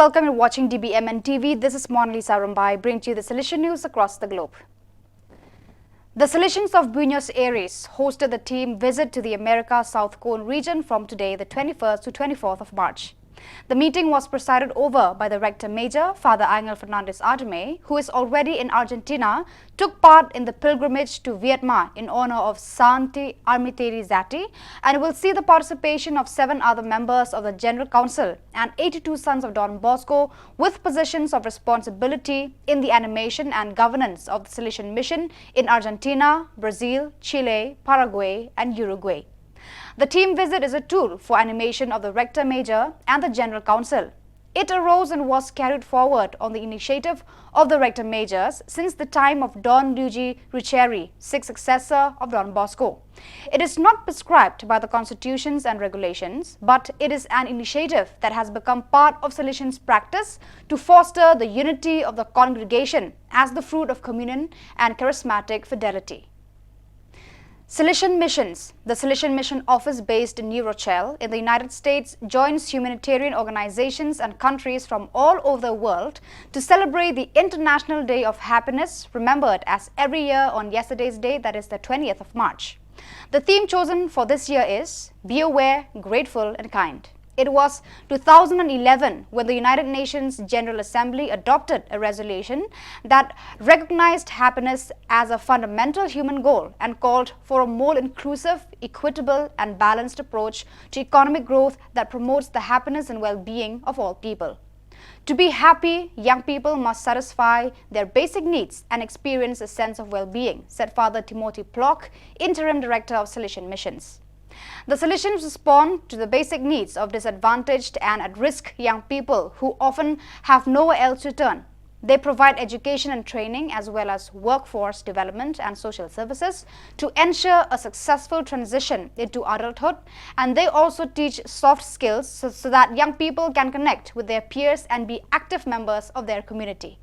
welcome. You're watching dbmnTv. This is Monalisa Rumbai, bringing to you the Salesian news across the globe. The Salesians of Buenos Aires hosted the team visit to the America South Cone region from today, the 21st to 24th of March. The meeting was presided over by the Rector Major, Father Angel Fernandez Artime, who is already in Argentina, took part in the pilgrimage to Vietnam in honor of Santi Armiteri Zati, and will see the participation of 7 other members of the General Council and 82 sons of Don Bosco with positions of responsibility in the animation and governance of the Salesian mission in Argentina, Brazil, Chile, Paraguay and Uruguay. The team visit is a tool for animation of the Rector Major and the General Council. It arose and was carried forward on the initiative of the Rector Majors since the time of Don Luigi Riccieri, 6th successor of Don Bosco. It is not prescribed by the constitutions and regulations, but it is an initiative that has become part of Salesians' practice to foster the unity of the congregation as the fruit of communion and charismatic fidelity. Salesian Missions. The Salesian Mission Office based in New Rochelle in the United States joins humanitarian organizations and countries from all over the world to celebrate the International Day of Happiness, remembered as every year on yesterday's day, that is the 20th of March. The theme chosen for this year is Be Aware, Grateful and Kind. It was 2011 when the United Nations General Assembly adopted a resolution that recognized happiness as a fundamental human goal and called for a more inclusive, equitable and balanced approach to economic growth that promotes the happiness and well-being of all people. To be happy, young people must satisfy their basic needs and experience a sense of well-being, said Father Timothy Plock, Interim Director of Salesian Missions. The Salesians respond to the basic needs of disadvantaged and at-risk young people who often have nowhere else to turn. They provide education and training as well as workforce development and social services to ensure a successful transition into adulthood, and they also teach soft skills so that young people can connect with their peers and be active members of their community.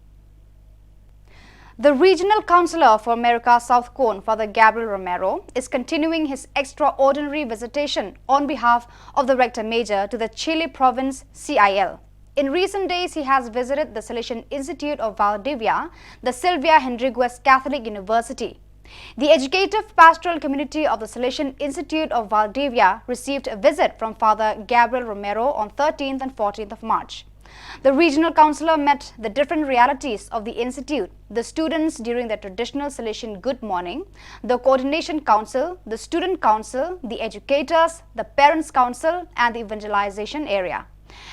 The Regional Councillor for America South Cone, Father Gabriel Romero, is continuing his extraordinary visitation on behalf of the Rector Major to the Chile province CIL. In recent days, he has visited the Salesian Institute of Valdivia, the Silvia Henriquez Catholic University. The educative pastoral community of the Salesian Institute of Valdivia received a visit from Father Gabriel Romero on 13th and 14th of March. The regional councillor met the different realities of the institute, the students during the traditional Salesian Good Morning, the coordination council, the student council, the educators, the parents council and the evangelization area.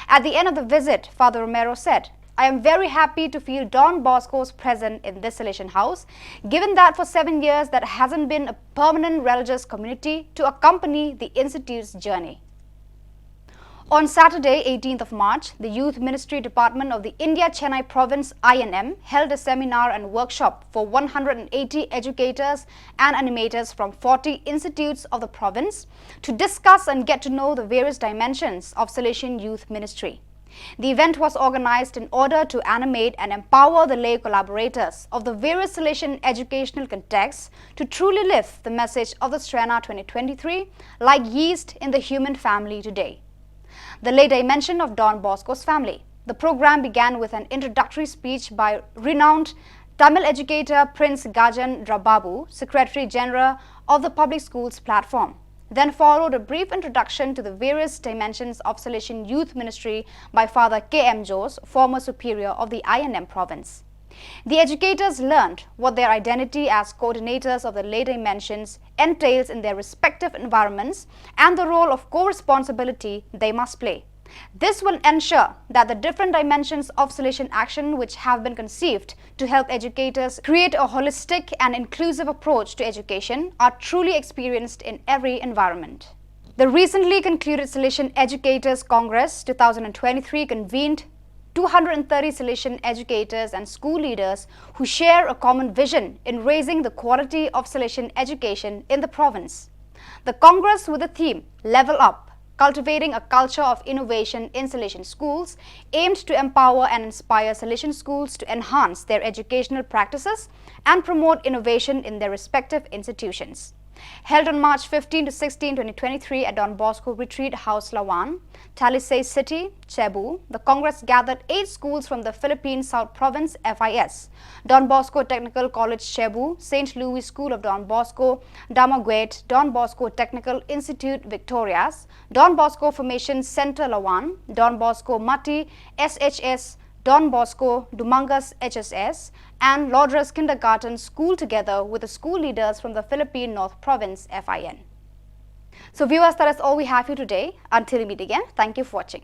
At the end of the visit, Father Romero said, "I am very happy to feel Don Bosco's presence in this Salesian house, given that for 7 years there hasn't been a permanent religious community to accompany the institute's journey." On Saturday, 18th of March, the Youth Ministry Department of the India Chennai Province INM held a seminar and workshop for 180 educators and animators from 40 institutes of the province to discuss and get to know the various dimensions of Salesian youth ministry. The event was organized in order to animate and empower the lay collaborators of the various Salesian educational contexts to truly live the message of the Strana 2023 like yeast in the human family today. The lay dimension of Don Bosco's family. The program began with an introductory speech by renowned Tamil educator Prince Gajan Drababu, Secretary General of the Public Schools Platform. Then followed a brief introduction to the various dimensions of Salesian Youth Ministry by Father K.M. Jose, former superior of the INM province. The educators learned what their identity as coordinators of the lay dimensions entails in their respective environments and the role of co-responsibility they must play. This will ensure that the different dimensions of Salesian action which have been conceived to help educators create a holistic and inclusive approach to education are truly experienced in every environment. The recently concluded Salesian Educators Congress 2023 convened 230 Salesian educators and school leaders who share a common vision in raising the quality of Salesian education in the province. The Congress, with the theme Level Up, cultivating a culture of innovation in Salesian schools, aimed to empower and inspire Salesian schools to enhance their educational practices and promote innovation in their respective institutions. Held on March 15 to 16, 2023 at Don Bosco Retreat House Lawan, Talisay City, Cebu, the Congress gathered 8 schools from the Philippine South Province FIS, Don Bosco Technical College Cebu, St. Louis School of Don Bosco, Damaguete, Don Bosco Technical Institute Victorias, Don Bosco Formation Center Lawan, Don Bosco Mati, SHS, Don Bosco, Dumangas HSS, and Lodras Kindergarten School together with the school leaders from the Philippine North Province FIN. So viewers, that is all we have for you today. Until we meet again, thank you for watching.